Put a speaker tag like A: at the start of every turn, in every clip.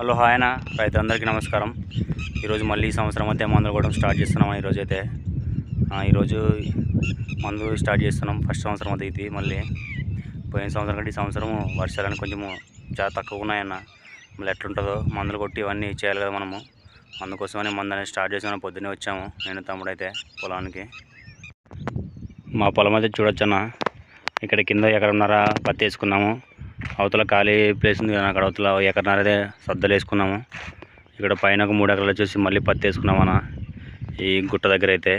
A: Hello hi అన్న రైతులందరికీ నమస్కారం. ఈరోజు మళ్ళీ ఈ సంవత్సరం అయితే మందులు కూడా స్టార్ట్ చేస్తున్నాం. ఈరోజు మందు స్టార్ట్ చేస్తున్నాం. ఫస్ట్ సంవత్సరం అయితే ఇది మళ్ళీ పోయిన సంవత్సరం కంటే ఈ సంవత్సరం వర్షాలని కొంచెము చాలా తక్కువ ఉన్నాయన్న. మళ్ళీ ఎట్లుంటుందో మందులు కొట్టి ఇవన్నీ చేయాలి కదా మనము. అందుకోసమని మందు అనేది స్టార్ట్ చేసి పొద్దున్నే వచ్చాము నేను తమ్ముడు అయితే పొలానికి. మా పొలం అయితే చూడొచ్చన్న, ఇక్కడ కింద ఎకరన్నర పత్తి వేసుకున్నాము. అవతల ఖాళీ ప్లేస్ ఉంది కదా, అక్కడ అవతల ఎకరన్నర అయితే సద్దలు వేసుకున్నాము. ఇక్కడ పైన ఒక 3 ఎకరాలు వచ్చేసి మళ్ళీ పత్తి వేసుకున్నామన్న. ఈ గుట్ట దగ్గర అయితే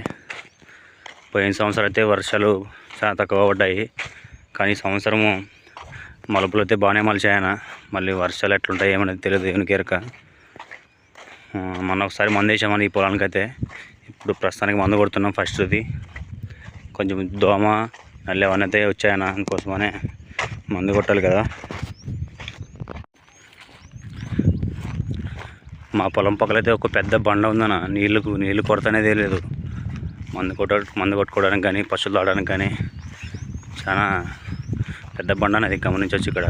A: పోయిన సంవత్సరం అయితే వర్షాలు చాలా తక్కువ పడ్డాయి, కానీ ఈ సంవత్సరము మలుపులు అయితే బాగానే మలిచాయన. మళ్ళీ వర్షాలు ఎట్లుంటాయి ఏమనేది తెలియదు, ఎవరికెరక. మొన్న ఒకసారి మందు వేసామని ఈ పొలానికి అయితే. ఇప్పుడు ప్రస్తుతానికి మందు కొడుతున్నాం. ఫస్ట్ది కొంచెం దోమ నల్లి అవన్నీ అయితే వచ్చాయన్న, అందుకోసమనే మందు కొట్టాలి కదా. మా పొలం పక్కలైతే ఒక పెద్ద బండ ఉందన్న, నీళ్ళు కొరత అనేది లేదు. మందు కొట్టుకోవడానికి కానీ పశువులు తాగడానికి కానీ చాలా పెద్ద బండ అనేది గమనించవచ్చు ఇక్కడ.